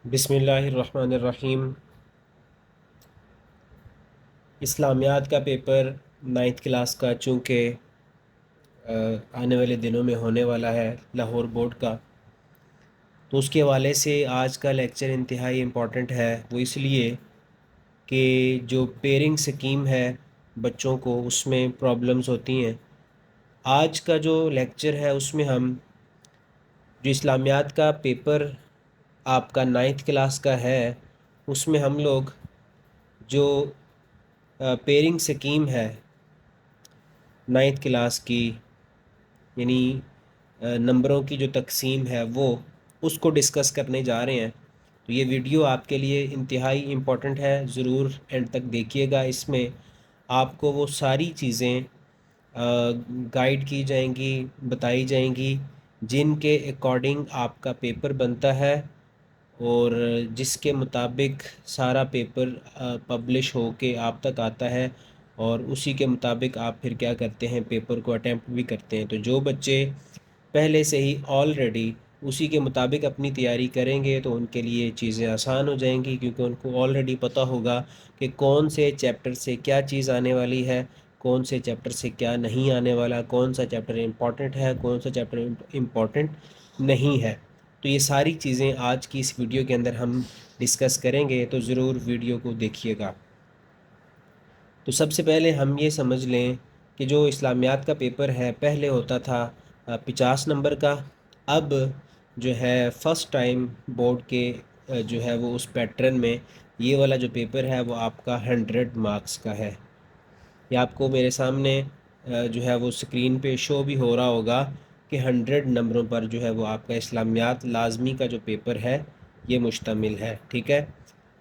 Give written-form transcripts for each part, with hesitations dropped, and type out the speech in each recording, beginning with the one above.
بسم اللہ الرحمن الرحیم۔ اسلامیات کا پیپر 9th کلاس کا چونکہ آنے والے دنوں میں ہونے والا ہے لاہور بورڈ کا، تو اس کے حوالے سے آج کا لیکچر انتہائی امپورٹنٹ ہے۔ وہ اس لیے کہ جو پیئرنگ سکیم ہے بچوں کو، اس میں پرابلمز ہوتی ہیں۔ آج کا جو لیکچر ہے اس میں ہم جو اسلامیات کا پیپر آپ کا 9th کلاس کا ہے، اس میں ہم لوگ جو پیئرنگ سکیم ہے 9th کلاس کی، یعنی نمبروں کی جو تقسیم ہے وہ اس کو ڈسکس کرنے جا رہے ہیں۔ تو یہ ویڈیو آپ کے لیے انتہائی امپورٹنٹ ہے، ضرور اینڈ تک دیکھیے گا۔ اس میں آپ کو وہ ساری چیزیں گائیڈ کی جائیں گی، بتائی جائیں گی، جن کے اکارڈنگ آپ کا پیپر بنتا ہے اور جس کے مطابق سارا پیپر پبلش ہو کے آپ تک آتا ہے، اور اسی کے مطابق آپ پھر کیا کرتے ہیں، پیپر کو اٹیمپٹ بھی کرتے ہیں۔ تو جو بچے پہلے سے ہی آلریڈی اسی کے مطابق اپنی تیاری کریں گے تو ان کے لیے چیزیں آسان ہو جائیں گی، کیونکہ ان کو آلریڈی پتہ ہوگا کہ کون سے چیپٹر سے کیا چیز آنے والی ہے، کون سے چیپٹر سے کیا نہیں آنے والا، کون سا چیپٹر امپورٹنٹ ہے، کون سا چیپٹر امپورٹنٹ نہیں ہے۔ تو یہ ساری چیزیں آج کی اس ویڈیو کے اندر ہم ڈسکس کریں گے، تو ضرور ویڈیو کو دیکھیے گا۔ تو سب سے پہلے ہم یہ سمجھ لیں کہ جو اسلامیات کا پیپر ہے پہلے ہوتا تھا 50 نمبر کا، اب جو ہے فرسٹ ٹائم بورڈ کے جو ہے وہ اس پیٹرن میں یہ والا جو پیپر ہے وہ آپ کا 100 مارکس کا ہے۔ یہ آپ کو میرے سامنے جو ہے وہ اسکرین پہ شو بھی ہو رہا ہوگا کہ 100 نمبروں پر جو ہے وہ آپ کا اسلامیات لازمی کا جو پیپر ہے یہ مشتمل ہے، ٹھیک ہے۔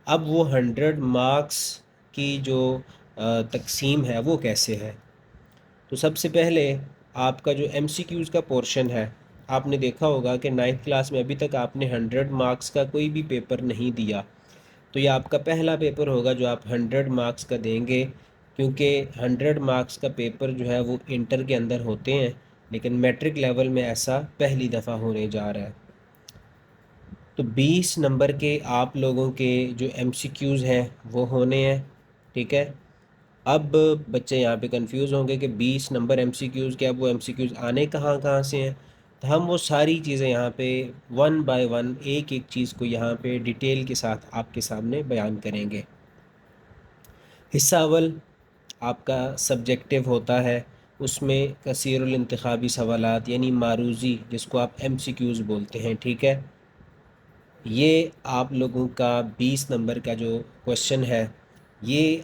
اب وہ 100 مارکس کی جو تقسیم ہے وہ کیسے ہے؟ تو سب سے پہلے آپ کا جو ایم سی کیوز کا پورشن ہے، آپ نے دیکھا ہوگا کہ 9th کلاس میں ابھی تک آپ نے 100 مارکس کا کوئی بھی پیپر نہیں دیا، تو یہ آپ کا پہلا پیپر ہوگا جو آپ 100 مارکس کا دیں گے، کیونکہ 100 مارکس کا پیپر جو ہے وہ انٹر کے اندر ہوتے ہیں، لیکن میٹرک لیول میں ایسا پہلی دفعہ ہونے جا رہا ہے۔ تو 20 نمبر کے آپ لوگوں کے جو ایم سی کیوز ہیں وہ ہونے ہیں، ٹھیک ہے۔ اب بچے یہاں پہ کنفیوز ہوں گے کہ 20 نمبر ایم سی کیوز کے، اب وہ ایم سی کیوز آنے کہاں کہاں سے ہیں؟ تو ہم وہ ساری چیزیں یہاں پہ ون بائی ون ایک ایک چیز کو یہاں پہ ڈیٹیل کے ساتھ آپ کے سامنے بیان کریں گے۔ حصہ اول آپ کا سبجیکٹیو ہوتا ہے، اس میں کثیر الانتخابی سوالات یعنی معروضی، جس کو آپ ایم سی کیوز بولتے ہیں، ٹھیک ہے۔ یہ آپ لوگوں کا 20 نمبر کا جو کوشچن ہے، یہ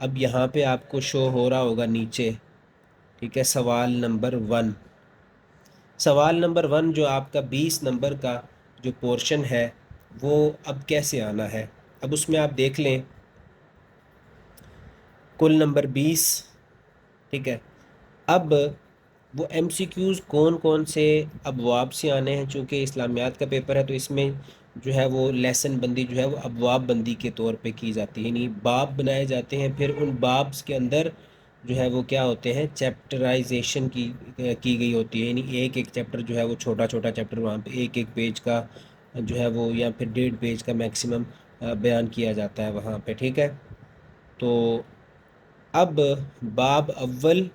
اب یہاں پہ آپ کو شو ہو رہا ہوگا نیچے، ٹھیک ہے۔ سوال نمبر 1، سوال نمبر 1 جو آپ کا 20 نمبر کا جو پورشن ہے وہ اب کیسے آنا ہے؟ اب اس میں آپ دیکھ لیں کل نمبر 20، ٹھیک ہے۔ اب وہ ایم سی کیوز کون کون سے ابواب سے آنے ہیں؟ چونکہ اسلامیات کا پیپر ہے تو اس میں جو ہے وہ لیسن بندی جو ہے وہ ابواب بندی کے طور پہ کی جاتی ہے، یعنی باب بنائے جاتے ہیں، پھر ان بابس کے اندر جو ہے وہ کیا ہوتے ہیں، چیپٹرائزیشن کی گئی ہوتی ہے، یعنی ایک ایک چیپٹر جو ہے وہ چھوٹا چھوٹا چیپٹر وہاں پہ ایک ایک پیج کا جو ہے وہ، یا پھر 1.5 پیج کا میکسیمم بیان کیا جاتا ہے وہاں پہ، ٹھیک ہے۔ تو اب باب اول،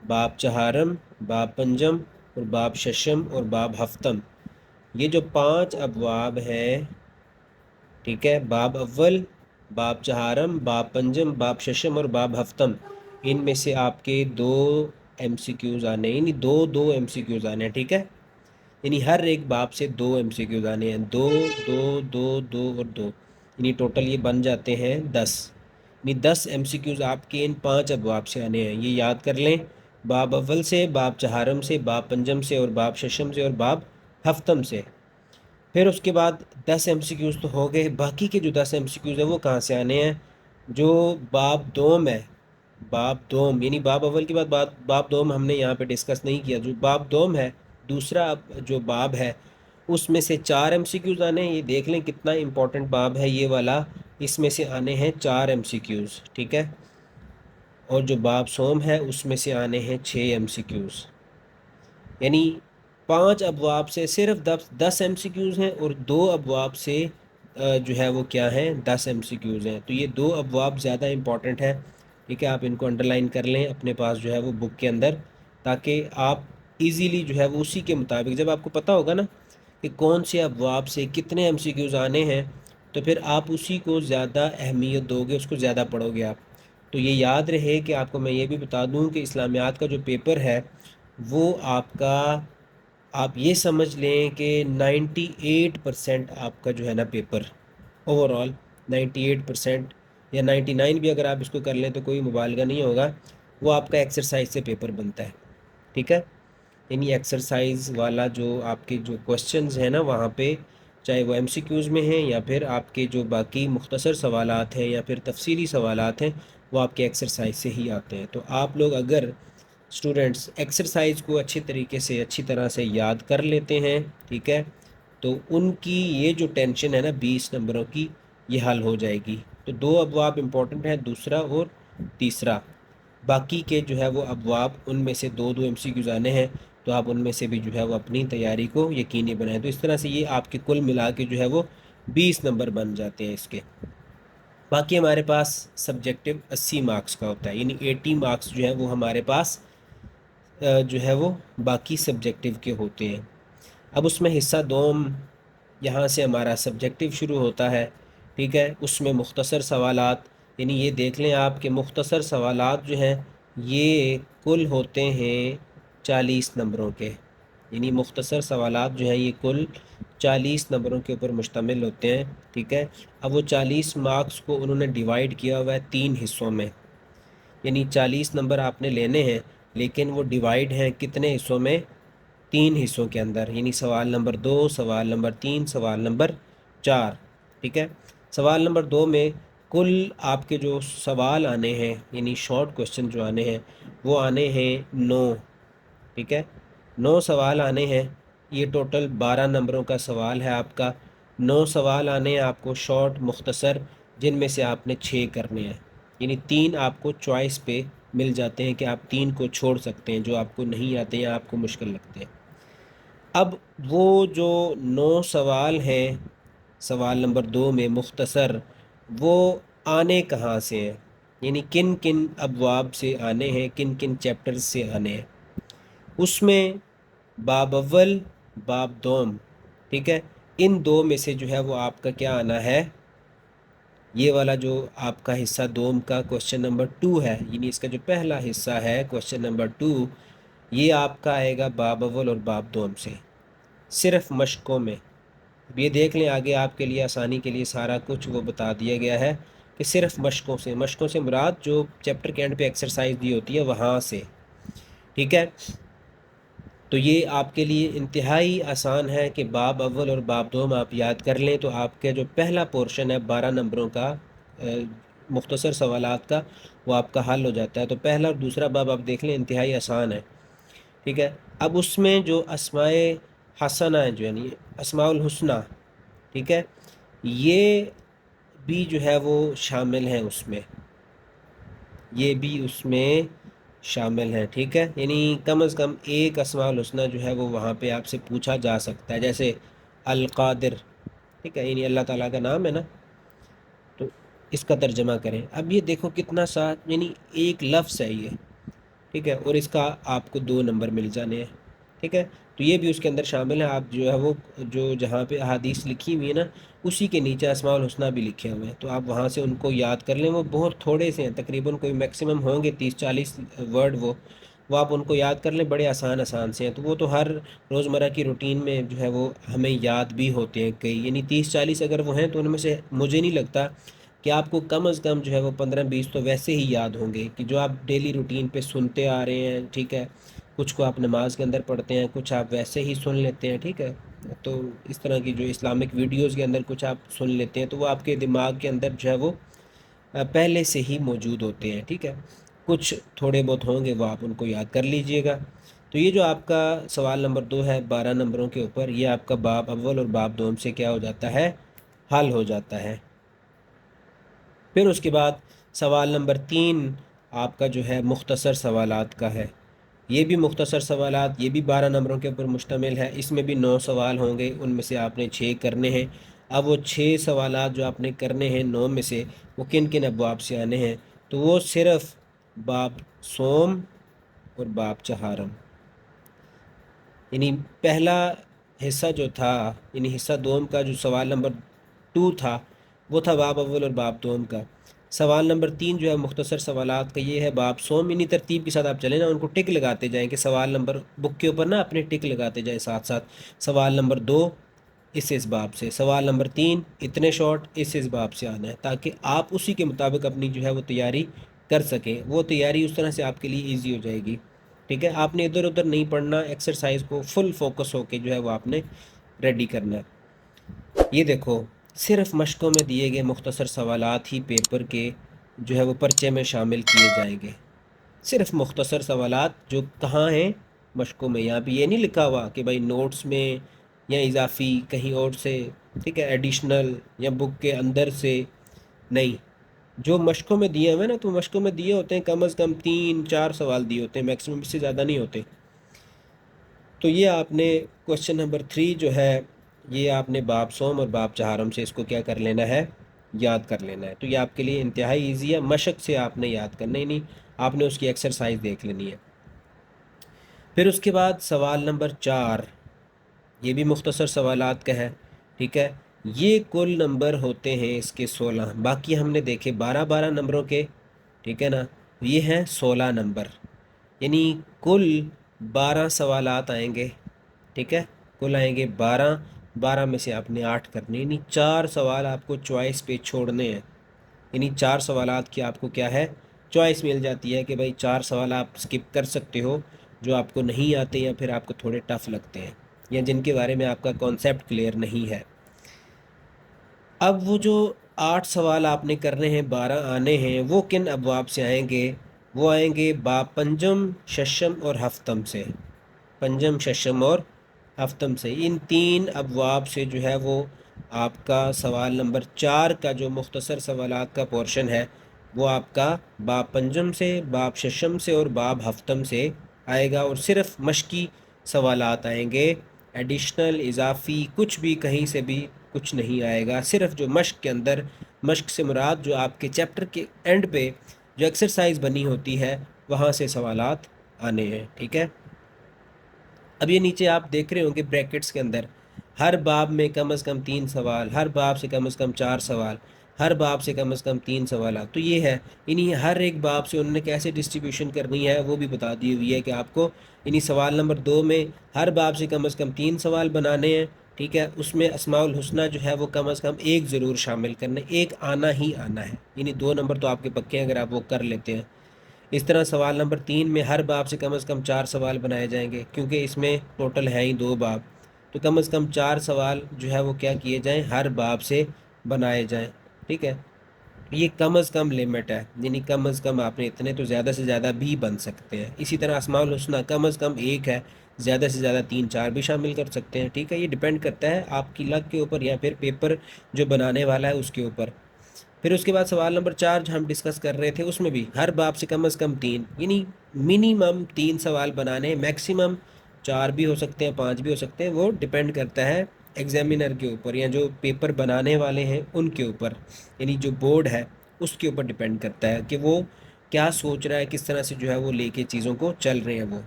باب چہارم، باب پنجم اور باب ششم اور باب ہفتم، یہ جو 5 ابواب ہیں، ٹھیک ہے، باب اول، باب چہارم، باب پنجم، باب ششم اور باب ہفتم، ان میں سے آپ کے 2 ایم سی کیوز آنے ہیں، یعنی دو ایم سی کیوز آنے ہیں، ٹھیک ہے۔ یعنی ہر ایک باب سے 2 ایم سی کیوز آنے ہیں، 2 2 2 2 اور 2، یعنی ٹوٹل یہ بن جاتے ہیں 10، یعنی 10 ایم سی کیوز آپ کے ان 5 ابواب سے آنے ہیں، یہ یاد کر لیں۔ باب اول سے، باب چہارم سے، باب پنجم سے اور باب ششم سے اور باب ہفتم سے۔ پھر اس کے بعد 10 ایم سی کیوز تو ہو گئے، باقی کے جو 10 ایم سی کیوز ہیں وہ کہاں سے آنے ہیں؟ جو باب دوم ہے، باب دوم، یعنی باب اول کے بعد باب دوم ہم نے یہاں پہ ڈسکس نہیں کیا، جو باب دوم ہے، دوسرا جو باب ہے، اس میں سے 4 ایم سی کیوز آنے ہیں۔ یہ دیکھ لیں کتنا امپورٹنٹ باب ہے یہ والا، اس میں سے آنے ہیں 4 ایم سی کیوز، ٹھیک ہے۔ اور جو باب سوم ہے اس میں سے آنے ہیں 6 ایم سی کیوز، یعنی 5 ابواب سے صرف 10 ایم سی کیوز ہیں اور 2 ابواب سے جو ہے وہ کیا ہیں 10 ایم سی کیوز ہیں. تو یہ 2 ابواب زیادہ امپورٹنٹ ہے. ٹھیک ہے، آپ ان کو انڈر لائن کر لیں اپنے پاس جو ہے وہ بک کے اندر، تاکہ آپ ایزیلی جو ہے وہ اسی کے مطابق جب آپ کو پتہ ہوگا نا کہ کون سے ابواب سے کتنے ایم سی کیوز آنے ہیں، تو پھر آپ اسی کو زیادہ اہمیت دو گے، اس کو زیادہ پڑھو گے آپ. تو یہ یاد رہے کہ آپ کو میں یہ بھی بتا دوں کہ اسلامیات کا جو پیپر ہے وہ آپ کا، آپ یہ سمجھ لیں کہ 98% آپ کا جو ہے نا پیپر اوور آل 98% یا 99 بھی اگر آپ اس کو کر لیں تو کوئی مبالغہ نہیں ہوگا، وہ آپ کا ایکسرسائز سے پیپر بنتا ہے. ٹھیک ہے، یعنی ایکسرسائز والا جو آپ کے جو کوشچنز ہیں نا وہاں پہ، چاہے وہ ایم سی کیوز میں ہیں یا پھر آپ کے جو باقی مختصر سوالات ہیں یا پھر تفصیلی سوالات ہیں، وہ آپ کے ایکسرسائز سے ہی آتے ہیں. تو آپ لوگ اگر اسٹوڈنٹس ایکسرسائز کو اچھی طریقے سے اچھی طرح سے یاد کر لیتے ہیں، ٹھیک ہے، تو ان کی یہ جو ٹینشن ہے نا 20 نمبروں کی، یہ حل ہو جائے گی. تو 2 ابواب امپورٹنٹ ہیں، دوسرا اور تیسرا. باقی کے جو ہے وہ ابواب ان میں سے 2 ایم سی کیوز آنے ہیں، تو آپ ان میں سے بھی جو ہے وہ اپنی تیاری کو یقینی بنائیں. تو اس طرح سے یہ آپ کے کل ملا کے جو ہے وہ 20 نمبر بن جاتے ہیں اس کے. باقی ہمارے پاس سبجیکٹیو 80 مارکس کا ہوتا ہے، یعنی 80 مارکس جو ہے وہ ہمارے پاس جو ہے وہ باقی سبجیکٹیو کے ہوتے ہیں. اب اس میں حصہ دوم، یہاں سے ہمارا سبجیکٹیو شروع ہوتا ہے. ٹھیک ہے، اس میں مختصر سوالات، یعنی یہ دیکھ لیں آپ کے مختصر سوالات جو ہیں یہ کل ہوتے ہیں 40 نمبروں کے. یعنی مختصر سوالات جو ہیں یہ کل 40 نمبروں کے اوپر مشتمل ہوتے ہیں. ٹھیک ہے، اب وہ 40 مارکس کو انہوں نے ڈیوائیڈ کیا ہوا ہے 3 حصوں میں. یعنی 40 نمبر آپ نے لینے ہیں، لیکن وہ ڈیوائیڈ ہیں کتنے حصوں میں؟ 3 حصوں کے اندر. یعنی سوال نمبر 2، سوال نمبر 3، سوال نمبر 4. ٹھیک ہے، سوال نمبر 2 میں کل آپ کے جو سوال آنے ہیں، یعنی شارٹ کوشچن جو آنے ہیں وہ آنے ہیں 9. ٹھیک ہے، 9 سوال آنے ہیں. یہ ٹوٹل 12 نمبروں کا سوال ہے آپ کا. 9 سوال آنے ہیں آپ کو شارٹ مختصر، جن میں سے آپ نے 6 کرنے ہیں. یعنی 3 آپ کو چوائس پہ مل جاتے ہیں کہ آپ 3 کو چھوڑ سکتے ہیں جو آپ کو نہیں آتے ہیں یا آپ کو مشکل لگتے ہیں. اب وہ جو 9 سوال ہیں سوال نمبر 2 میں مختصر، وہ آنے کہاں سے ہیں؟ یعنی کن کن ابواب سے آنے ہیں، کن کن چیپٹرز سے آنے ہیں. اس میں باب اول، باب دوم، ٹھیک ہے، ان 2 میں سے جو ہے وہ آپ کا کیا آنا ہے؟ یہ والا جو آپ کا حصہ دوم کا کوشچن نمبر 2 ہے، یعنی اس کا جو پہلا حصہ ہے کوشچن نمبر 2، یہ آپ کا آئے گا باب اول اور باب دوم سے، صرف مشقوں میں. اب یہ دیکھ لیں آگے آپ کے لیے آسانی کے لیے سارا کچھ وہ بتا دیا گیا ہے کہ صرف مشقوں سے مراد جو چیپٹر کے اینڈ پہ ایکسرسائز دی ہوتی ہے وہاں سے. ٹھیک ہے، تو یہ آپ کے لیے انتہائی آسان ہے کہ باب اول اور باب دوم آپ یاد کر لیں، تو آپ کا جو پہلا پورشن ہے 12 نمبروں کا مختصر سوالات کا، وہ آپ کا حل ہو جاتا ہے. تو پہلا اور دوسرا باب آپ دیکھ لیں انتہائی آسان ہے. ٹھیک ہے، اب اس میں جو اسماء حسنہ ہیں، جو یعنی اسماء الحسنہ، ٹھیک ہے، یہ بھی جو ہے وہ شامل ہیں اس میں، یہ بھی اس میں شامل ہیں. ٹھیک ہے، یعنی کم از کم ایک اسماء الحسنہ جو ہے وہ وہاں پہ آپ سے پوچھا جا سکتا ہے، جیسے القادر. ٹھیک ہے، یعنی اللہ تعالیٰ کا نام ہے نا، تو اس کا ترجمہ کریں. اب یہ دیکھو کتنا سا، یعنی ایک لفظ ہے یہ. ٹھیک ہے، اور اس کا آپ کو 2 نمبر مل جانے ہیں. ٹھیک ہے، تو یہ بھی اس کے اندر شامل ہے. آپ جو ہے وہ جو جہاں پہ احادیث لکھی ہوئی ہے نا اسی کے نیچے اسماء الحسنہ بھی لکھے ہوئے ہیں، تو آپ وہاں سے ان کو یاد کر لیں. وہ بہت تھوڑے سے ہیں، تقریباً کوئی میکسیمم ہوں گے 30-40 ورڈ. وہ آپ ان کو یاد کر لیں، بڑے آسان سے ہیں. تو وہ تو ہر روزمرہ کی روٹین میں جو ہے وہ ہمیں یاد بھی ہوتے ہیں کئی، یعنی 30-40 اگر وہ ہیں تو ان میں سے مجھے نہیں لگتا کہ آپ کو کم از کم جو ہے وہ 15-20 تو ویسے ہی یاد ہوں گے کہ جو آپ ڈیلی روٹین پہ سنتے آ رہے ہیں. ٹھیک ہے، کچھ کو آپ نماز کے اندر پڑھتے ہیں، کچھ آپ ویسے ہی سن لیتے ہیں. ٹھیک ہے، تو اس طرح کی جو اسلامک ویڈیوز کے اندر کچھ آپ سن لیتے ہیں، تو وہ آپ کے دماغ کے اندر جو ہے وہ پہلے سے ہی موجود ہوتے ہیں. ٹھیک ہے، کچھ تھوڑے بہت ہوں گے وہ آپ ان کو یاد کر لیجئے گا. تو یہ جو آپ کا سوال نمبر 2 ہے 12 نمبروں کے اوپر، یہ آپ کا باب اول اور باب دوم سے کیا ہو جاتا ہے؟ حل ہو جاتا ہے. پھر اس کے بعد سوال نمبر 3 آپ کا جو ہے مختصر سوالات کا ہے. یہ بھی مختصر سوالات، یہ بھی 12 نمبروں کے اوپر مشتمل ہے، اس میں بھی 9 سوال ہوں گے، ان میں سے آپ نے 6 کرنے ہیں۔ اب وہ 6 سوالات جو آپ نے کرنے ہیں 9 میں سے، وہ کن کن ابواب سے آنے ہیں؟ تو وہ صرف باب سوم اور باب چہارم، یعنی پہلا حصہ جو تھا، یعنی حصہ دوم کا جو سوال نمبر 2 تھا، وہ تھا باب اول اور باب دوم کا۔ سوال نمبر 3 جو ہے مختصر سوالات کا، یہ ہے باب سوم، یعنی ترتیب کے ساتھ آپ چلیں نا، ان کو ٹک لگاتے جائیں کہ سوال نمبر بک کے اوپر نا اپنے ٹک لگاتے جائیں ساتھ ساتھ۔ سوال نمبر 2 اس باب سے، سوال نمبر 3 اتنے شارٹ اس باب سے آنا ہے، تاکہ آپ اسی کے مطابق اپنی جو ہے وہ تیاری کر سکیں۔ وہ تیاری اس طرح سے آپ کے لیے ایزی ہو جائے گی، ٹھیک ہے؟ آپ نے ادھر ادھر نہیں پڑھنا، ایکسرسائز کو فل فوکس ہو کے جو ہے وہ آپ نے ریڈی کرنا ہے۔ یہ دیکھو، صرف مشقوں میں دیے گئے مختصر سوالات ہی پیپر کے جو ہے وہ پرچے میں شامل کیے جائیں گے۔ صرف مختصر سوالات جو کہاں ہیں؟ مشقوں میں۔ یہاں پہ یہ نہیں لکھا ہوا کہ بھائی نوٹس میں یا اضافی کہیں اور سے، ٹھیک ہے، ایڈیشنل یا بک کے اندر سے، نہیں۔ جو مشقوں میں دیے ہوئے نا، تو مشقوں میں دیے ہوتے ہیں کم از کم 3-4 سوال دیے ہوتے ہیں، میکسیمم اس سے زیادہ نہیں ہوتے۔ تو یہ آپ نے کوشچن نمبر 3 جو ہے، یہ آپ نے باب سوم اور باب چہارم سے اس کو کیا کر لینا ہے؟ یاد کر لینا ہے۔ تو یہ آپ کے لیے انتہائی ایزی ہے، مشق سے آپ نے یاد کرنا ہی نہیں، آپ نے اس کی ایکسرسائز دیکھ لینی ہے۔ پھر اس کے بعد سوال نمبر 4، یہ بھی مختصر سوالات کا ہے، ٹھیک ہے؟ یہ کل نمبر ہوتے ہیں اس کے 16، باقی ہم نے دیکھے 12 نمبروں کے، ٹھیک ہے نا؟ یہ ہیں 16 نمبر، یعنی کل 12 سوالات آئیں گے، ٹھیک ہے؟ کل آئیں گے 12 میں سے آپ نے 8 کرنے، یعنی 4 سوال آپ کو چوائس پہ چھوڑنے ہیں، یعنی 4 سوالات کی آپ کو کیا ہے؟ چوائس مل جاتی ہے کہ بھائی 4 سوال آپ سکپ کر سکتے ہو جو آپ کو نہیں آتے یا پھر آپ کو تھوڑے ٹف لگتے ہیں، یا جن کے بارے میں آپ کا کانسیپٹ کلیئر نہیں ہے۔ اب وہ جو 8 سوال آپ نے کرنے ہیں، 12 آنے ہیں، وہ کن ابواب سے آئیں گے؟ وہ آئیں گے باب پنجم، ششم اور ہفتم سے۔ پنجم، ششم اور ہفتم سے، ان 3 ابواب سے جو ہے وہ آپ کا سوال نمبر 4 کا جو مختصر سوالات کا پورشن ہے، وہ آپ کا باب پنجم سے، باب ششم سے اور باب ہفتم سے آئے گا، اور صرف مشقی سوالات آئیں گے، ایڈیشنل اضافی کچھ بھی کہیں سے بھی کچھ نہیں آئے گا۔ صرف جو مشق کے اندر، مشق سے مراد جو آپ کے چیپٹر کے اینڈ پہ جو ایکسرسائز بنی ہوتی ہے، وہاں سے سوالات آنے ہیں، ٹھیک ہے؟ اب یہ نیچے آپ دیکھ رہے ہوں کہ بریکٹس کے اندر ہر باب میں کم از کم 3 سوال، ہر باب سے کم از کم 4 سوال، ہر باب سے کم از کم 3 سوالات۔ تو یہ ہے، یعنی ہر ایک باب سے انہوں نے کیسے ڈسٹریبیوشن کرنی ہے وہ بھی بتا دی ہوئی ہے کہ آپ کو، یعنی سوال نمبر 2 میں ہر باب سے کم از کم 3 سوال بنانے ہیں، ٹھیک ہے؟ اس میں اسماء الحسنہ جو ہے وہ کم از کم ایک ضرور شامل کرنا ہے، ایک آنا ہی آنا ہے، یعنی 2 نمبر تو آپ کے پکے ہیں اگر آپ وہ کر لیتے ہیں۔ اس طرح سوال نمبر 3 میں ہر باب سے کم از کم 4 سوال بنائے جائیں گے، کیونکہ اس میں ٹوٹل ہے ہی 2 باب، تو کم از کم 4 سوال جو ہے وہ کیا کیے جائیں؟ ہر باب سے بنائے جائیں، ٹھیک ہے؟ یہ کم از کم لیمٹ ہے، یعنی کم از کم آپ نے اتنے، تو زیادہ سے زیادہ بھی بن سکتے ہیں۔ اسی طرح اسماء الحسنہ کم از کم 1 ہے، زیادہ سے زیادہ 3-4 بھی شامل کر سکتے ہیں، ٹھیک ہے؟ یہ ڈیپینڈ کرتا ہے آپ کی لک کے اوپر یا پھر پیپر جو بنانے والا ہے اس کے اوپر۔ پھر اس کے بعد سوال نمبر 4 جو ہم ڈسکس کر رہے تھے، اس میں بھی ہر باب سے کم از کم 3، یعنی منیمم 3 سوال بنانے، میکسیمم 4 بھی ہو سکتے ہیں، 5 بھی ہو سکتے ہیں، وہ ڈیپینڈ کرتا ہے ایگزامینر کے اوپر یا جو پیپر بنانے والے ہیں ان کے اوپر، یعنی جو بورڈ ہے اس کے اوپر ڈیپینڈ کرتا ہے کہ وہ کیا سوچ رہا ہے، کس طرح سے جو ہے وہ لے کے چیزوں کو چل رہے ہیں وہ۔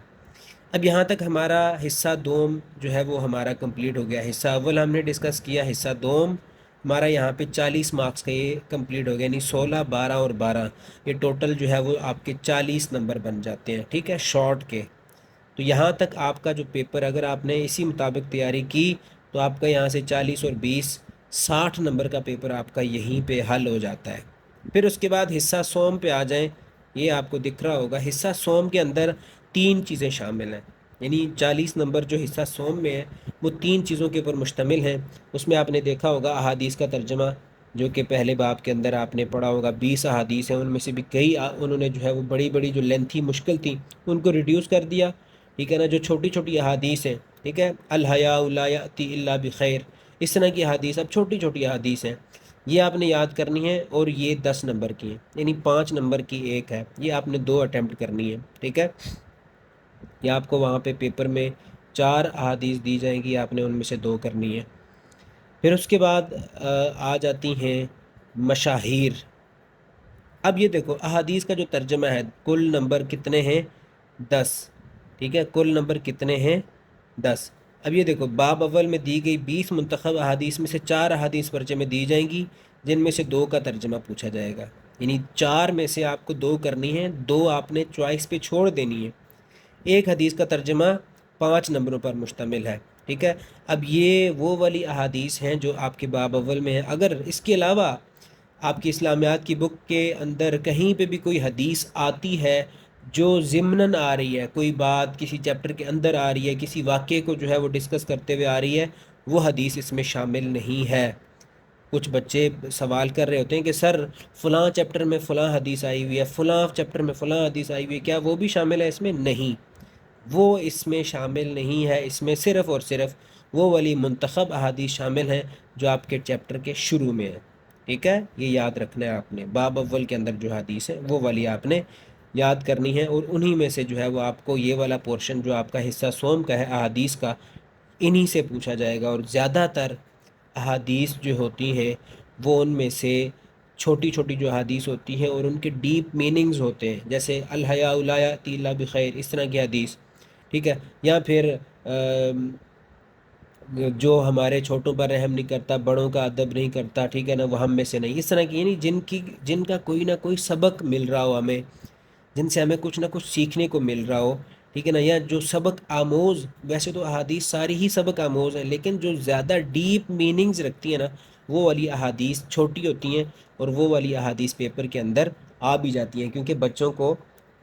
اب یہاں تک ہمارا حصہ دوم جو ہے وہ ہمارا کمپلیٹ ہو گیا۔ حصہ اول ہم نے ڈسکس کیا، حصہ دوم ہمارا یہاں پہ 40 مارکس کا یہ کمپلیٹ ہو گیا، یعنی 16، 12 اور 12، یہ ٹوٹل جو ہے وہ آپ کے 40 نمبر بن جاتے ہیں، ٹھیک ہے، شارٹ کے۔ تو یہاں تک آپ کا جو پیپر اگر آپ نے اسی مطابق تیاری کی تو آپ کا یہاں سے 40 اور 20، 60 نمبر کا پیپر آپ کا یہیں پہ حل ہو جاتا ہے۔ پھر اس کے بعد حصہ سوم پہ آ جائیں، یہ آپ کو دکھ رہا ہوگا، حصہ سوم کے اندر 3 چیزیں شامل ہیں، یعنی 40 نمبر جو حصہ سوم میں ہے وہ 3 چیزوں کے اوپر مشتمل ہیں۔ اس میں آپ نے دیکھا ہوگا احادیث کا ترجمہ، جو کہ پہلے باب کے اندر آپ نے پڑھا ہوگا، 20 احادیث ہیں، ان میں سے بھی کئی انہوں نے جو ہے وہ بڑی بڑی جو لینتھی مشکل تھی ان کو ریڈیوس کر دیا، ٹھیک ہے نا؟ جو چھوٹی چھوٹی احادیث ہیں، ٹھیک ہے، الحیاء لا یأتی الا بخیر، اس طرح کی احادیث، اب چھوٹی چھوٹی احادیث ہیں، یہ آپ نے یاد کرنی ہے، اور یہ 10 نمبر کی ہیں، یعنی 5 نمبر کی ایک ہے، یہ آپ نے 2 اٹیمپٹ کرنی ہے، ٹھیک ہے؟ یہ آپ کو وہاں پہ پیپر میں 4 احادیث دی جائیں گی، آپ نے ان میں سے 2 کرنی ہے۔ پھر اس کے بعد آ جاتی ہیں مشاہیر۔ اب یہ دیکھو احادیث کا جو ترجمہ ہے، کل نمبر کتنے ہیں؟ 10، ٹھیک ہے، کل نمبر کتنے ہیں؟ 10۔ اب یہ دیکھو باب اول میں دی گئی 20 منتخب احادیث میں سے 4 احادیث پرچے میں دی جائیں گی، جن میں سے 2 کا ترجمہ پوچھا جائے گا، یعنی 4 میں سے آپ کو 2 کرنی ہیں، 2 آپ نے چوائس پہ چھوڑ دینی ہے۔ ایک حدیث کا ترجمہ 5 نمبروں پر مشتمل ہے، ٹھیک ہے۔ اب یہ وہ والی احادیث ہیں جو آپ کے باب اول میں ہیں۔ اگر اس کے علاوہ آپ کی اسلامیات کی بک کے اندر کہیں پہ بھی کوئی حدیث آتی ہے جو ضمناً آ رہی ہے، کوئی بات کسی چیپٹر کے اندر آ رہی ہے، کسی واقعے کو جو ہے وہ ڈسکس کرتے ہوئے آ رہی ہے، وہ حدیث اس میں شامل نہیں ہے۔ کچھ بچے سوال کر رہے ہوتے ہیں کہ سر فلاں چیپٹر میں فلاں حدیث آئی ہوئی ہے، فلاں چیپٹر میں فلاں حدیث آئی ہوئی ہے، کیا وہ بھی شامل ہے اس میں؟ نہیں، وہ اس میں شامل نہیں ہے۔ اس میں صرف اور صرف وہ والی منتخب احادیث شامل ہیں جو آپ کے چیپٹر کے شروع میں ہیں، ٹھیک ہے۔ یہ یاد رکھنا ہے آپ نے، باب اول کے اندر جو حدیث ہے وہ والی آپ نے یاد کرنی ہے، اور انہی میں سے جو ہے وہ آپ کو یہ والا پورشن جو آپ کا حصہ سوم کا ہے احادیث کا، انہی سے پوچھا جائے گا۔ اور زیادہ تر احادیث جو ہوتی ہیں وہ ان میں سے چھوٹی چھوٹی جو احادیث ہوتی ہیں اور ان کے ڈیپ میننگز ہوتے ہیں، جیسے الحیاء لا یأتی الا بخیر، اس طرح کی حدیث، ٹھیک ہے۔ یا پھر جو ہمارے چھوٹوں پر رحم نہیں کرتا، بڑوں کا ادب نہیں کرتا، ٹھیک ہے نا، وہ ہم میں سے نہیں، اس طرح کی، یعنی جن کا کوئی نہ کوئی سبق مل رہا ہو ہمیں، جن سے ہمیں کچھ نہ کچھ سیکھنے کو مل رہا ہو، ٹھیک ہے نا، یا جو سبق آموز، ویسے تو احادیث ساری ہی سبق آموز ہیں، لیکن جو زیادہ ڈیپ میننگز رکھتی ہیں نا، وہ والی احادیث چھوٹی ہوتی ہیں، اور وہ والی احادیث پیپر کے اندر آ بھی جاتی ہیں، کیونکہ بچوں کو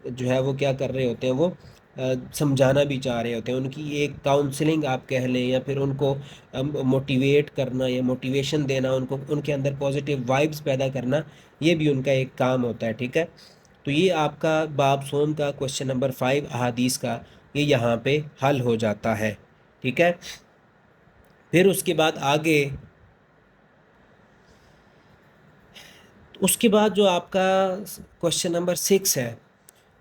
جو ہے وہ کیا کر رہے ہوتے ہیں، وہ سمجھانا بھی چاہ رہے ہوتے ہیں، ان کی ایک کاؤنسلنگ آپ کہہ لیں، یا پھر ان کو موٹیویٹ کرنا یا موٹیویشن دینا، ان کو ان کے اندر پازیٹیو وائبس پیدا کرنا، یہ بھی ان کا ایک کام ہوتا ہے، ٹھیک ہے۔ تو یہ آپ کا باب سوم کا کوشچن نمبر 5 احادیث کا یہ یہاں پہ حل ہو جاتا ہے، ٹھیک ہے۔ پھر اس کے بعد آگے، اس کے بعد جو آپ کا کوشچن نمبر 6 ہے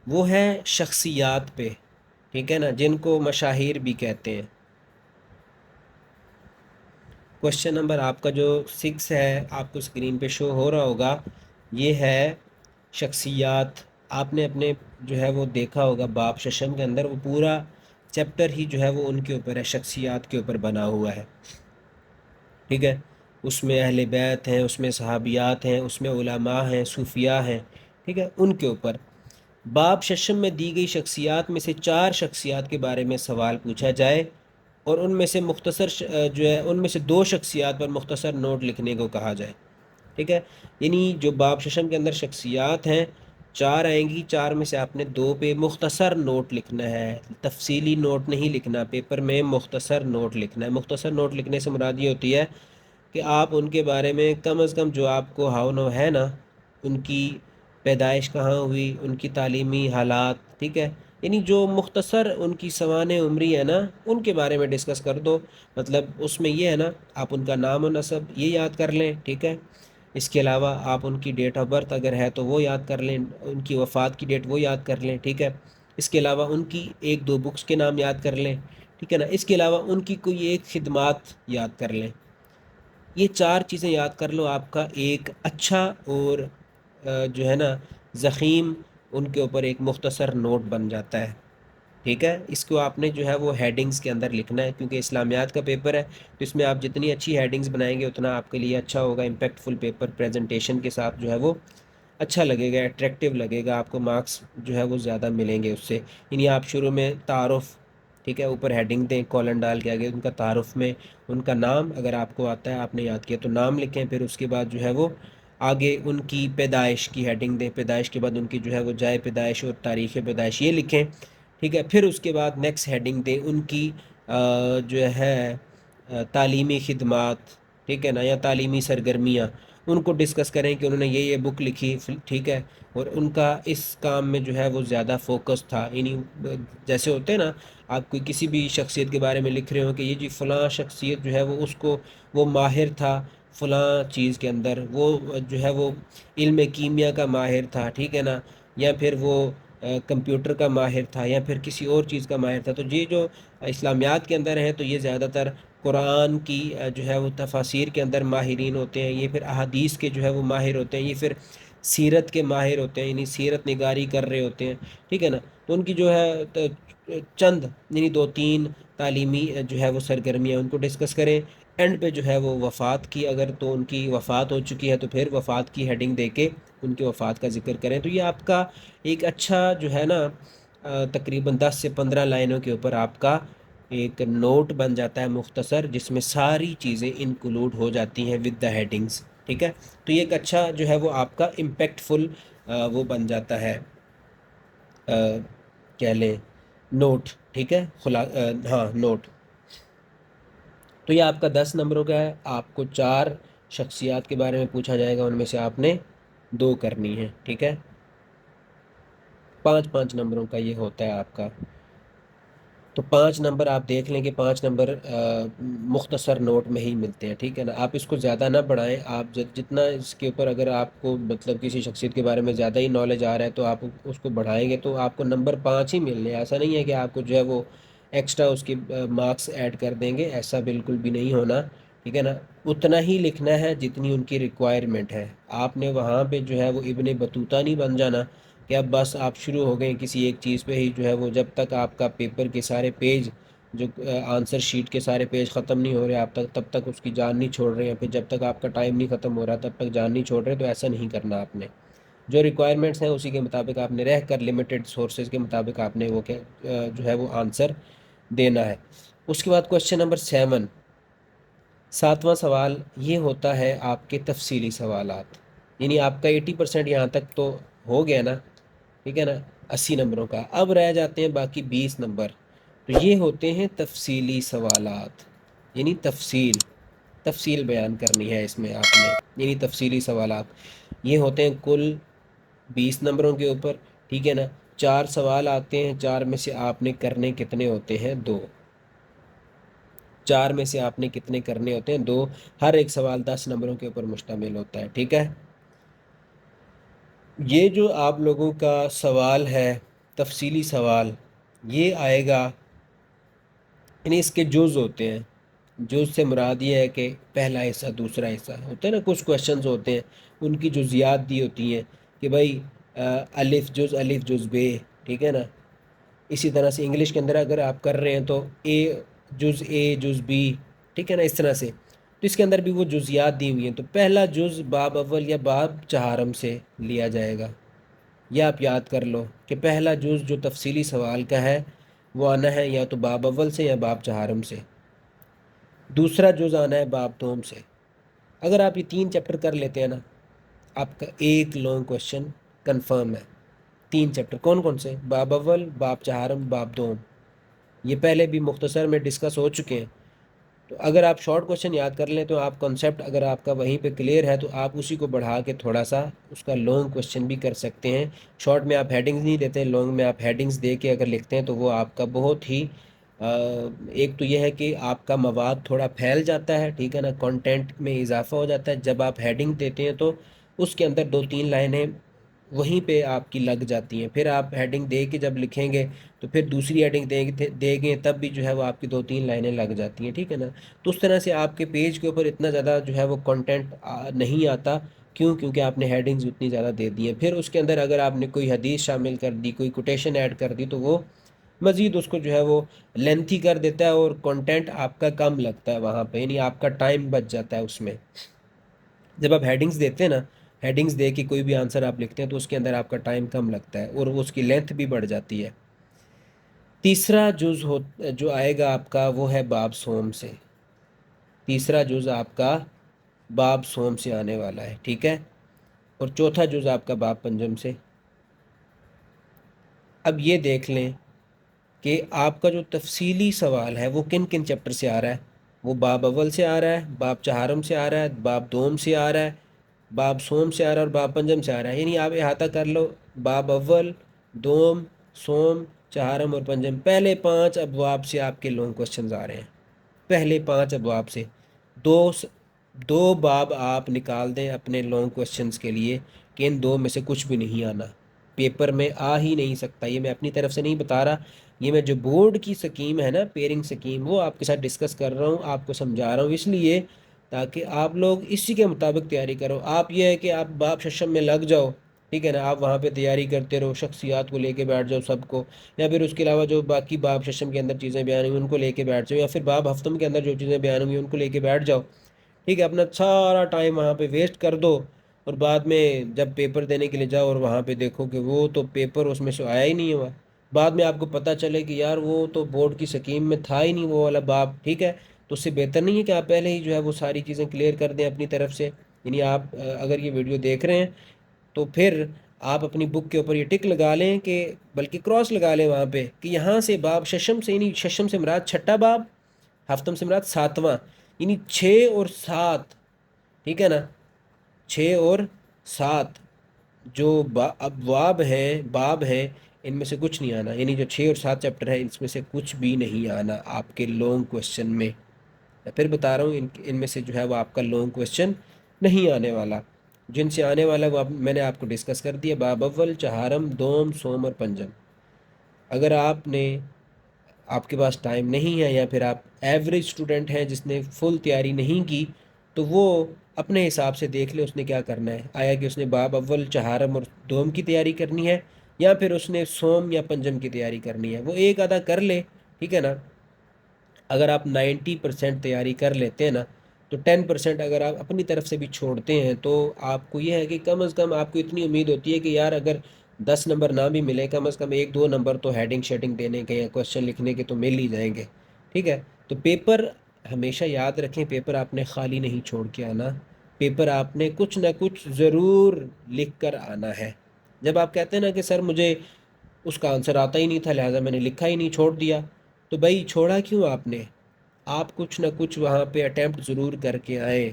وہ ہے شخصیات پہ، ٹھیک ہے نا، جن کو مشاہیر بھی کہتے ہیں۔ کوشچن نمبر آپ کا جو 6 ہے، آپ کو اسکرین پہ شو ہو رہا ہوگا، یہ ہے شخصیات۔ آپ نے اپنے جو ہے وہ دیکھا ہوگا باب ششم کے اندر، وہ پورا چیپٹر ہی جو ہے وہ ان کے اوپر ہے، شخصیات کے اوپر بنا ہوا ہے، ٹھیک ہے۔ اس میں اہل بیت ہیں، اس میں صحابیات ہیں، اس میں علماء ہیں، صوفیاء ہیں، ٹھیک ہے، ان کے اوپر باب ششم میں دی گئی شخصیات میں سے 4 شخصیات کے بارے میں سوال پوچھا جائے، اور ان میں سے مختصر جو ہے ان میں سے 2 شخصیات پر مختصر نوٹ لکھنے کو کہا جائے، ٹھیک ہے۔ یعنی جو باب ششم کے اندر شخصیات ہیں 4 آئیں گی، 4 میں سے آپ نے 2 پہ مختصر نوٹ لکھنا ہے، تفصیلی نوٹ نہیں لکھنا، پیپر میں مختصر نوٹ لکھنا ہے۔ مختصر نوٹ لکھنے سے مراد یہ ہوتی ہے کہ آپ ان کے بارے میں کم از کم جو آپ کو ہاؤ نو ہے نا، ان کی پیدائش کہاں ہوئی، ان کی تعلیمی حالات، ٹھیک ہے، یعنی جو مختصر ان کی سوانح عمری ہے نا، ان کے بارے میں ڈسکس کر دو۔ مطلب اس میں یہ ہے نا، آپ ان کا نام و نسب یہ یاد کر لیں، ٹھیک ہے۔ اس کے علاوہ آپ ان کی ڈیٹ آف برتھ اگر ہے تو وہ یاد کر لیں، ان کی وفات کی ڈیٹ وہ یاد کر لیں، ٹھیک ہے۔ اس کے علاوہ ان کی 1-2 بکس کے نام یاد کر لیں، ٹھیک ہے نا۔ اس کے علاوہ ان کی کوئی ایک خدمات یاد کر لیں۔ یہ 4 چیزیں یاد کر لو، آپ کا ایک اچھا اور جو ہے نا ضخیم ان کے اوپر ایک مختصر نوٹ بن جاتا ہے، ٹھیک ہے۔ اس کو آپ نے جو ہے وہ ہیڈنگز کے اندر لکھنا ہے، کیونکہ اسلامیات کا پیپر ہے، تو اس میں آپ جتنی اچھی ہیڈنگز بنائیں گے اتنا آپ کے لیے اچھا ہوگا، امپیکٹ فل پیپر پریزنٹیشن کے ساتھ جو ہے وہ اچھا لگے گا، اٹریکٹیو لگے گا، آپ کو مارکس جو ہے وہ زیادہ ملیں گے اس سے۔ یعنی آپ شروع میں تعارف، ٹھیک ہے، اوپر ہیڈنگ دیں، کولن ڈال کے آگے ان کا تعارف میں ان کا نام اگر آپ کو آتا ہے، آپ نے یاد کیا تو نام لکھیں، پھر اس کے بعد جو ہے وہ آگے ان کی پیدائش کی ہیڈنگ دیں، پیدائش کے بعد ان کی جو ہے وہ جائے پیدائش اور تاریخ پیدائش یہ لکھیں، ٹھیک ہے۔ پھر اس کے بعد نیکسٹ ہیڈنگ دیں ان کی جو ہے تعلیمی خدمات، ٹھیک ہے نا، یا تعلیمی سرگرمیاں، ان کو ڈسکس کریں کہ انہوں نے یہ بک لکھی، ٹھیک ہے، اور ان کا اس کام میں جو ہے وہ زیادہ فوکس تھا، یعنی جیسے ہوتے ہیں نا، آپ کوئی کسی بھی شخصیت کے بارے میں لکھ رہے ہو کہ یہ جی فلاں شخصیت جو ہے وہ اس کو وہ ماہر تھا فلاں چیز کے اندر، وہ جو ہے وہ علم کیمیا کا ماہر تھا، ٹھیک ہے نا، یا پھر وہ کمپیوٹر کا ماہر تھا یا پھر کسی اور چیز کا ماہر تھا. تو یہ جو اسلامیات کے اندر ہیں تو یہ زیادہ تر قرآن کی جو ہے وہ تفاسیر کے اندر ماہرین ہوتے ہیں، یہ پھر احادیث کے جو ہے وہ ماہر ہوتے ہیں، یہ پھر سیرت کے ماہر ہوتے ہیں، یعنی سیرت نگاری کر رہے ہوتے ہیں. ٹھیک ہے نا. تو ان کی جو ہے چند یعنی 2-3 تعلیمی جو ہے وہ سرگرمیاں ان کو ڈسکس کریں. اینڈ پہ جو ہے وہ وفات کی، اگر تو ان کی وفات ہو چکی ہے تو پھر وفات کی ہیڈنگ دے کے ان کی وفات کا ذکر کریں. تو یہ آپ کا ایک اچھا جو ہے نا تقریباً 10 سے 15 لائنوں کے اوپر آپ کا ایک نوٹ بن جاتا ہے مختصر، جس میں ساری چیزیں انکلوڈ ہو جاتی ہیں ود دا ہیڈنگس. ٹھیک ہے. تو یہ ایک اچھا جو ہے وہ آپ کا امپیکٹ فل وہ بن جاتا ہے کہہ لیں نوٹ. ٹھیک ہے. ہاں نوٹ. تو یہ آپ کا 10 نمبروں کا ہے. آپ کو 4 شخصیات کے بارے میں پوچھا جائے گا، ان میں سے آپ نے 2 کرنی ہے. ٹھیک ہے. 5 نمبروں کا یہ ہوتا ہے آپ کا. تو 5 نمبر آپ دیکھ لیں کہ 5 نمبر مختصر نوٹ میں ہی ملتے ہیں. ٹھیک ہے نا. آپ اس کو زیادہ نہ بڑھائیں. آپ جتنا اس کے اوپر اگر آپ کو مطلب کسی شخصیت کے بارے میں زیادہ ہی نالج آ رہا ہے تو آپ اس کو بڑھائیں گے تو آپ کو نمبر 5 ہی ملنے. ایسا نہیں ہے کہ آپ کو جو ہے وہ ایکسٹرا اس کی مارکس ایڈ کر دیں گے، ایسا بالکل بھی نہیں ہونا. ٹھیک ہے نا. اتنا ہی لکھنا ہے جتنی ان کی ریکوائرمنٹ ہے. آپ نے وہاں پہ جو ہے وہ ابن بطوطہ نہیں بن جانا کہ اب بس آپ شروع ہو گئے کسی ایک چیز پہ ہی جو ہے وہ، جب تک آپ کا پیپر کے سارے پیج جو آنسر شیٹ کے سارے پیج ختم نہیں ہو رہے آپ تک، تب تک اس کی جان نہیں چھوڑ رہے ہیں، پھر جب تک آپ کا ٹائم نہیں ختم ہو رہا تب تک جان نہیں چھوڑ رہے. تو ایسا نہیں کرنا. آپ نے جو ریکوائرمنٹس ہیں اسی کے مطابق آپ نے رہ کر لمیٹڈ سورسز کے مطابق آپ نے وہ جو ہے وہ آنسر دینا ہے. اس کے بعد کوشچن نمبر 7، 7واں سوال یہ ہوتا ہے آپ کے تفصیلی سوالات. یعنی آپ کا 80% یہاں تک تو ہو گیا نا. ٹھیک ہے نا. 80 نمبروں کا. اب رہ جاتے ہیں باقی 20 نمبر. تو یہ ہوتے ہیں تفصیلی سوالات، یعنی تفصیل بیان کرنی ہے اس میں آپ نے. یعنی تفصیلی سوالات یہ ہوتے ہیں کل 20 نمبروں کے اوپر. ٹھیک ہے نا. 4 سوال آتے ہیں، 4 میں سے آپ نے کرنے کتنے ہوتے ہیں؟ 2. 4 میں سے آپ نے کتنے کرنے ہوتے ہیں؟ 2. ہر ایک سوال 10 نمبروں کے اوپر مشتمل ہوتا ہے. ٹھیک ہے. یہ جو آپ لوگوں کا سوال ہے تفصیلی سوال، یہ آئے گا یعنی اس کے جز ہوتے ہیں. جز سے مراد یہ ہے کہ پہلا حصہ دوسرا حصہ ہوتا ہے نا. کچھ کوشچنز ہوتے ہیں ان کی جزیات دی ہوتی ہیں کہ بھائی الف جز بے. ٹھیک ہے نا. اسی طرح سے انگلش کے اندر اگر آپ کر رہے ہیں تو اے جز بی. ٹھیک ہے نا. اس طرح سے تو اس کے اندر بھی وہ جزیات دی ہوئی ہیں. تو پہلا جز باب اول یا باب چہارم سے لیا جائے گا. یہ آپ یاد کر لو کہ پہلا جز جو تفصیلی سوال کا ہے وہ آنا ہے یا تو باب اول سے یا باب چہارم سے. دوسرا جز آنا ہے باب دوم سے. اگر آپ یہ 3 چیپٹر کر لیتے ہیں نا، آپ کا ایک لانگ کوشچن کنفرم ہے. 3 چیپٹر کون کون سے؟ باب اول، باب چہارم، باب دوم. یہ پہلے بھی مختصر میں ڈسکس ہو چکے ہیں. تو اگر آپ شارٹ کوشچن یاد کر لیں تو آپ کنسیپٹ اگر آپ کا وہیں پہ کلیئر ہے تو آپ اسی کو بڑھا کے تھوڑا سا اس کا لانگ کوشچن بھی کر سکتے ہیں. شارٹ میں آپ ہیڈنگز نہیں دیتے، لانگ میں آپ ہیڈنگز دے کے اگر لکھتے ہیں تو وہ آپ کا بہت ہی ایک تو یہ ہے کہ آپ کا مواد تھوڑا پھیل جاتا ہے. ٹھیک ہے نا. کنٹینٹ میں اضافہ ہو جاتا ہے. جب آپ ہیڈنگ دیتے ہیں تو اس کے اندر 2-3 لائنیں وہیں پہ آپ کی لگ جاتی ہیں. پھر آپ ہیڈنگ دے کے جب لکھیں گے تو پھر دوسری ہیڈنگ دیں گے تب بھی جو ہے وہ آپ کی 2-3 لائنیں لگ جاتی ہیں. ٹھیک ہے نا. تو اس طرح سے آپ کے پیج کے اوپر اتنا زیادہ جو ہے وہ کنٹینٹ نہیں آتا. کیونکہ آپ نے ہیڈنگز اتنی زیادہ دے دی ہیں. پھر اس کے اندر اگر آپ نے کوئی حدیث شامل کر دی، کوئی کوٹیشن ایڈ کر دی تو وہ مزید اس کو جو ہے وہ لینتھی کر دیتا ہے اور کنٹینٹ آپ کا کم لگتا ہے وہاں پہ. یعنی آپ کا ٹائم بچ جاتا ہے اس میں. جب آپ ہیڈنگز دیتے ہیں نا، ہیڈنگز دے کے کوئی بھی آنسر آپ لکھتے ہیں تو اس کے اندر آپ کا ٹائم کم لگتا ہے اور اس کی لینتھ بھی بڑھ جاتی ہے. تیسرا جز جو آئے گا آپ کا وہ ہے باب سوم سے. تیسرا جز آپ کا باب سوم سے آنے والا ہے. ٹھیک ہے. اور چوتھا جز آپ کا باب پنجم سے. اب یہ دیکھ لیں کہ آپ کا جو تفصیلی سوال ہے وہ کن کن چیپٹر سے آ رہا ہے. وہ باب اول سے آ رہا ہے، باب چہارم سے آ رہا ہے، باب دوم سے آ رہا ہے، باب سوم سے آ رہا ہے اور باب پنجم سے آ رہا ہے. یعنی آپ احاطہ کر لو باب اول، دوم، سوم، چہارم اور پنجم. پہلے 5 ابواب سے آپ کے لانگ کوشچنز آ رہے ہیں. پہلے 5 ابواب سے دو باب آپ نکال دیں اپنے لانگ کوشچنز کے لیے کہ ان 2 میں سے کچھ بھی نہیں آنا. پیپر میں آ ہی نہیں سکتا. یہ میں اپنی طرف سے نہیں بتا رہا، یہ میں جو بورڈ کی سکیم ہے نا، پیئرنگ سکیم، وہ آپ کے ساتھ ڈسکس کر رہا ہوں، آپ کو سمجھا رہا ہوں اس لیے تاکہ آپ لوگ اسی کے مطابق تیاری کرو. آپ یہ ہے کہ آپ باب ششم میں لگ جاؤ، ٹھیک ہے نا، آپ وہاں پہ تیاری کرتے رہو، شخصیات کو لے کے بیٹھ جاؤ سب کو، یا پھر اس کے علاوہ جو باقی باب ششم کے اندر چیزیں بیان ہوئی ان کو لے کے بیٹھ جاؤ، یا پھر باب ہفتم کے اندر جو چیزیں بیان ہوئی ان کو لے کے بیٹھ جاؤ، ٹھیک ہے. اپنا سارا ٹائم وہاں پہ ویسٹ کر دو، اور بعد میں جب پیپر دینے کے لیے جاؤ اور وہاں پہ دیکھو کہ وہ تو پیپر اس میں سے آیا ہی نہیں ہوا، بعد میں آپ کو پتہ چلے کہ یار وہ تو بورڈ کی سکیم میں تھا ہی نہیں وہ والا باب، ٹھیک ہے. تو اس سے بہتر نہیں ہے کہ آپ پہلے ہی جو ہے وہ ساری چیزیں کلیئر کر دیں اپنی طرف سے. یعنی آپ اگر یہ ویڈیو دیکھ رہے ہیں تو پھر آپ اپنی بک کے اوپر یہ ٹک لگا لیں، کہ بلکہ کراس لگا لیں وہاں پہ کہ یہاں سے باب ششم سے، یعنی ششم سے مراد چھٹا باب، ہفتم سے مراد ساتواں، یعنی 6 اور 7، ٹھیک ہے نا، 6 اور 7 جو ابواب ہیں، باب ہیں، ان میں سے کچھ نہیں آنا. یعنی جو 6 اور 7 چیپٹر ہے اس میں سے کچھ بھی نہیں آنا آپ کے لانگ کوشچن میں. میں پھر بتا رہا ہوں ان میں سے جو ہے وہ آپ کا لانگ کوشچن نہیں آنے والا. جن سے آنے والا وہ میں نے آپ کو ڈسکس کر دیا: باب اول، چہارم، دوم، سوم اور پنجم. اگر آپ کے پاس ٹائم نہیں ہے، یا پھر آپ ایوریج اسٹوڈنٹ ہیں جس نے فل تیاری نہیں کی، تو وہ اپنے حساب سے دیکھ لے اس نے کیا کرنا ہے. آیا کہ اس نے باب اول، چہارم اور دوم کی تیاری کرنی ہے، یا پھر اس نے سوم یا پنجم کی تیاری کرنی ہے. وہ ایک آدھا کر لے، ٹھیک ہے نا. اگر آپ 90% تیاری کر لیتے ہیں نا، تو 10% اگر آپ اپنی طرف سے بھی چھوڑتے ہیں تو آپ کو یہ ہے کہ کم از کم آپ کو اتنی امید ہوتی ہے کہ یار اگر 10 نمبر نہ بھی ملے، کم از کم 1-2 نمبر تو ہیڈنگ شیڈنگ دینے کے یا کوشچن لکھنے کے تو مل ہی جائیں گے، ٹھیک ہے. تو پیپر ہمیشہ یاد رکھیں، پیپر آپ نے خالی نہیں چھوڑ کے آنا، پیپر آپ نے کچھ نہ کچھ ضرور لکھ کر آنا ہے. جب آپ کہتے ہیں نا کہ سر مجھے اس کا آنسر آتا ہی نہیں تھا لہٰذا میں نے لکھا ہی نہیں، چھوڑ دیا، تو بھائی چھوڑا کیوں آپ نے؟ آپ کچھ نہ کچھ وہاں پہ اٹیمپٹ ضرور کر کے آئیں،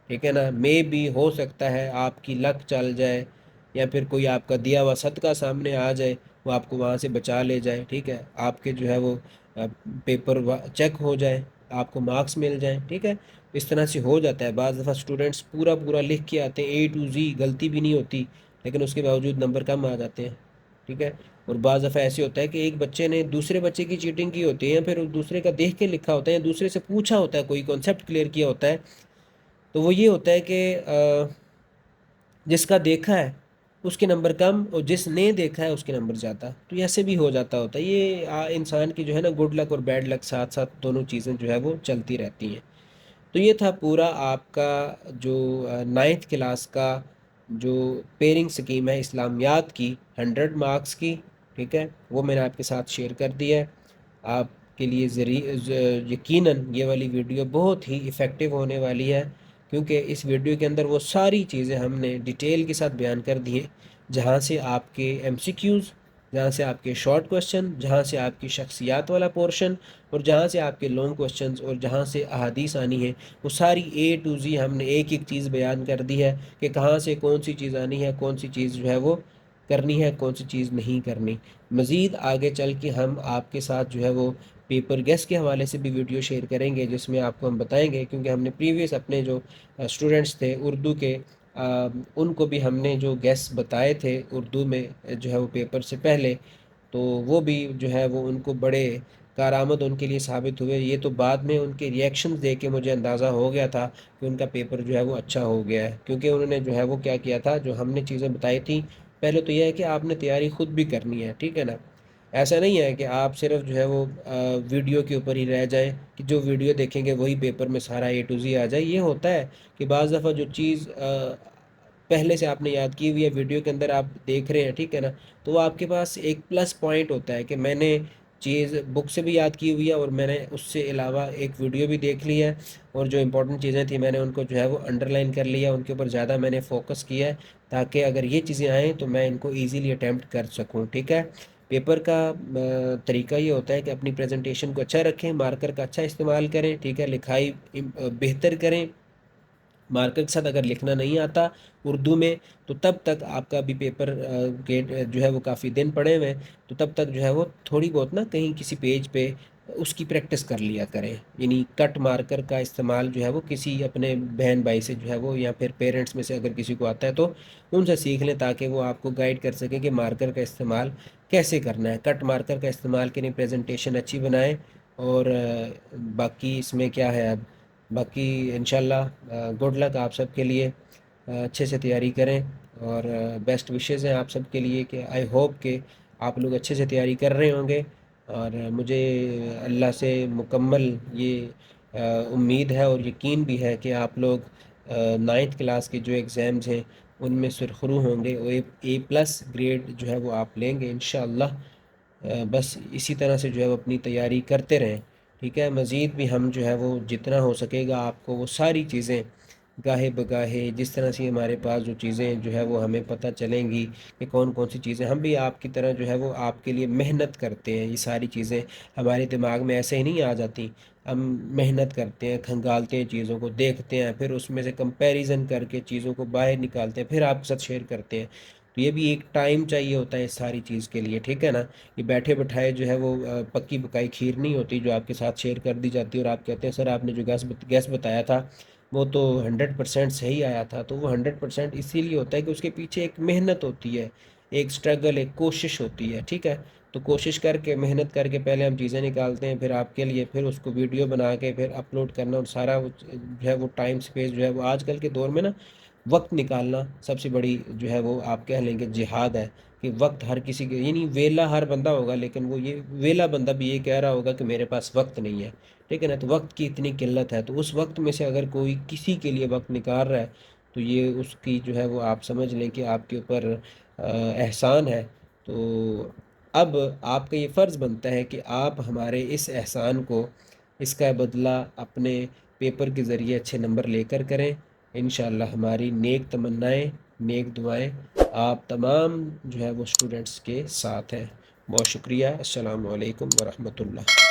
ٹھیک ہے نا. مے بھی ہو سکتا ہے آپ کی لک چل جائے، یا پھر کوئی آپ کا دیا ہوا صدقہ سامنے آ جائے، وہ آپ کو وہاں سے بچا لے جائے، ٹھیک ہے. آپ کے جو ہے وہ پیپر چیک ہو جائے، آپ کو مارکس مل جائیں، ٹھیک ہے. اس طرح سے ہو جاتا ہے. بعض دفعہ اسٹوڈنٹس پورا پورا لکھ کے آتے ہیں A to Z، غلطی بھی نہیں ہوتی، لیکن اس کے باوجود نمبر کم آ جاتے ہیں، ٹھیک ہے. اور بعض دفعہ ایسے ہوتا ہے کہ ایک بچے نے دوسرے بچے کی چیٹنگ کی ہوتی ہے، یا پھر دوسرے کا دیکھ کے لکھا ہوتا ہے، یا دوسرے سے پوچھا ہوتا ہے، کوئی کانسیپٹ کلیئر کیا ہوتا ہے، تو وہ یہ ہوتا ہے کہ جس کا دیکھا ہے اس کے نمبر کم، اور جس نے دیکھا ہے اس کے نمبر زیادہ. تو ایسے بھی ہو جاتا ہوتا ہے. یہ انسان کی جو ہے نا گڈ لک اور بیڈ لک ساتھ ساتھ دونوں چیزیں جو ہے وہ چلتی رہتی ہیں. تو یہ تھا پورا آپ کا جو 9th کلاس کا جو پیئرنگ سکیم ہے اسلامیات کی، 100 مارکس کی، ٹھیک ہے. وہ میں نے آپ کے ساتھ شیئر کر دیا ہے. آپ کے لیے یقیناً یہ والی ویڈیو بہت ہی افیکٹو ہونے والی ہے، کیونکہ اس ویڈیو کے اندر وہ ساری چیزیں ہم نے ڈیٹیل کے ساتھ بیان کر دی ہیں، جہاں سے آپ کے MCQs، جہاں سے آپ کے شارٹ کوشچن، جہاں سے آپ کی شخصیات والا پورشن، اور جہاں سے آپ کے لانگ کوشچنز، اور جہاں سے احادیث آنی ہے، وہ ساری A to Z ہم نے ایک ایک چیز بیان کر دی ہے کہ کہاں سے کون سی چیز آنی ہے، کون سی چیز جو ہے وہ کرنی ہے، کون سی چیز نہیں کرنی. مزید آگے چل کے ہم آپ کے ساتھ جو ہے وہ پیپر گیس کے حوالے سے بھی ویڈیو شیئر کریں گے، جس میں آپ کو ہم بتائیں گے، کیونکہ ہم نے پریویس اپنے جو اسٹوڈنٹس تھے اردو کے، ان کو بھی ہم نے جو گیس بتائے تھے اردو میں جو ہے وہ پیپر سے پہلے، تو وہ بھی جو ہے وہ ان کو بڑے کارآمد ان کے لیے ثابت ہوئے. یہ تو بعد میں ان کے ریئیکشنز دیکھ کے مجھے اندازہ ہو گیا تھا کہ ان کا پیپر جو ہے وہ اچھا ہو گیا ہے، کیونکہ انہوں نے جو ہے وہ کیا کیا تھا، جو ہم نے چیزیں بتائی تھیں. پہلے تو یہ ہے کہ آپ نے تیاری خود بھی کرنی ہے، ٹھیک ہے نا. ایسا نہیں ہے کہ آپ صرف جو ہے وہ ویڈیو کے اوپر ہی رہ جائیں کہ جو ویڈیو دیکھیں گے وہی پیپر میں سارا A to Z آ جائے. یہ ہوتا ہے کہ بعض دفعہ جو چیز پہلے سے آپ نے یاد کی ہوئی ہے ویڈیو کے اندر آپ دیکھ رہے ہیں، ٹھیک ہے نا، تو وہ آپ کے پاس ایک پلس پوائنٹ ہوتا ہے کہ میں نے چیز بک سے بھی یاد کی ہوئی ہے، اور میں نے اس سے علاوہ ایک ویڈیو بھی دیکھ لی ہے، اور جو امپورٹنٹ چیزیں تھیں میں نے ان کو جو ہے وہ انڈر لائن کر لیا، ان کے اوپر زیادہ میں نے فوکس کیا ہے، تاکہ اگر یہ چیزیں آئیں تو میں ان کو ایزیلی اٹیمپٹ کر سکوں، ٹھیک ہے. پیپر کا طریقہ یہ ہوتا ہے کہ اپنی پریزنٹیشن کو اچھا رکھیں، مارکر کا اچھا استعمال کریں، ٹھیک ہے، لکھائی بہتر کریں، مارکر کے ساتھ اگر لکھنا نہیں آتا اردو میں تو تب تک آپ کا بھی پیپر جو ہے وہ کافی دن پڑے ہوئے ہیں، تو تب تک جو ہے وہ تھوڑی بہت نا کہیں کسی پیج پہ اس کی پریکٹس کر لیا کریں، یعنی کٹ مارکر کا استعمال جو ہے وہ کسی اپنے بہن بھائی سے جو ہے وہ، یا پھر پیرنٹس میں سے اگر کسی کو آتا ہے تو ان سے سیکھ لیں، تاکہ وہ آپ کو گائیڈ کر سکیں کہ مارکر کا استعمال کیسے کرنا ہے، کٹ مارکر کا استعمال کریں، پریزنٹیشن اچھی بنائیں، اور باقی اس میں کیا ہے اب، باقی انشاءاللہ گڈ لک آپ سب کے لیے، اچھے سے تیاری کریں، اور بیسٹ وشیز ہیں آپ سب کے لیے کہ آئی ہوپ کہ آپ لوگ اچھے سے تیاری کر رہے ہوں گے، اور مجھے اللہ سے مکمل یہ امید ہے اور یقین بھی ہے کہ آپ لوگ 9th کلاس کے جو ایگزامز ہیں ان میں سرخرو ہوں گے، اور اے پلس گریڈ جو ہے وہ آپ لیں گے انشاءاللہ۔ بس اسی طرح سے جو ہے وہ اپنی تیاری کرتے رہیں، ٹھیک ہے؟ مزید بھی ہم جو ہے وہ جتنا ہو سکے گا آپ کو وہ ساری چیزیں گاہے بگاہے، جس طرح سے ہمارے پاس جو چیزیں جو ہے وہ ہمیں پتہ چلیں گی کہ کون کون سی چیزیں، ہم بھی آپ کی طرح جو ہے وہ آپ کے لیے محنت کرتے ہیں، یہ ساری چیزیں ہمارے دماغ میں ایسے ہی نہیں آ جاتی، ہم محنت کرتے ہیں، کھنگالتے ہیں چیزوں کو، دیکھتے ہیں، پھر اس میں سے کمپیریزن کر کے چیزوں کو باہر نکالتے ہیں، پھر آپ کے ساتھ شیئر کرتے ہیں، تو یہ بھی ایک ٹائم چاہیے ہوتا ہے اس ساری چیز کے لیے، ٹھیک ہے نا؟ یہ بیٹھے بٹھائے جو ہے وہ پکی پکائی کھیر نہیں ہوتی جو آپ کے ساتھ شیئر کر دی جاتی ہے، اور آپ کہتے ہیں سر آپ نے جو گیس بتایا تھا وہ تو 100% صحیح آیا تھا، تو وہ 100% اسی لیے ہوتا ہے کہ اس کے پیچھے ایک محنت ہوتی ہے، ایک سٹرگل، ایک کوشش ہوتی ہے، ٹھیک ہے؟ تو کوشش کر کے، محنت کر کے پہلے ہم چیزیں نکالتے ہیں، پھر آپ کے لیے، پھر اس کو ویڈیو بنا کے پھر اپلوڈ کرنا، اور سارا جو ہے وہ ٹائم سپیس جو ہے وہ آج کل کے دور میں نا وقت نکالنا سب سے بڑی جو ہے وہ آپ کہہ لیں گے جہاد ہے، کہ وقت ہر کسی کے، یعنی ویلا ہر بندہ ہوگا، لیکن وہ یہ ویلا بندہ بھی یہ کہہ رہا ہوگا کہ میرے پاس وقت نہیں ہے، ٹھیک ہے نا؟ تو وقت کی اتنی قلت ہے، تو اس وقت میں سے اگر کوئی کسی کے لیے وقت نکال رہا ہے تو یہ اس کی جو ہے وہ آپ سمجھ لیں کہ آپ کے اوپر احسان ہے، تو اب آپ کا یہ فرض بنتا ہے کہ آپ ہمارے اس احسان کو، اس کا بدلہ اپنے پیپر کے ذریعے اچھے نمبر لے کر کریں، انشاءاللہ ہماری نیک تمنائیں، نیک دعائیں آپ تمام جو ہے وہ اسٹوڈنٹس کے ساتھ ہیں۔ بہت شکریہ، السلام علیکم ورحمۃ اللہ۔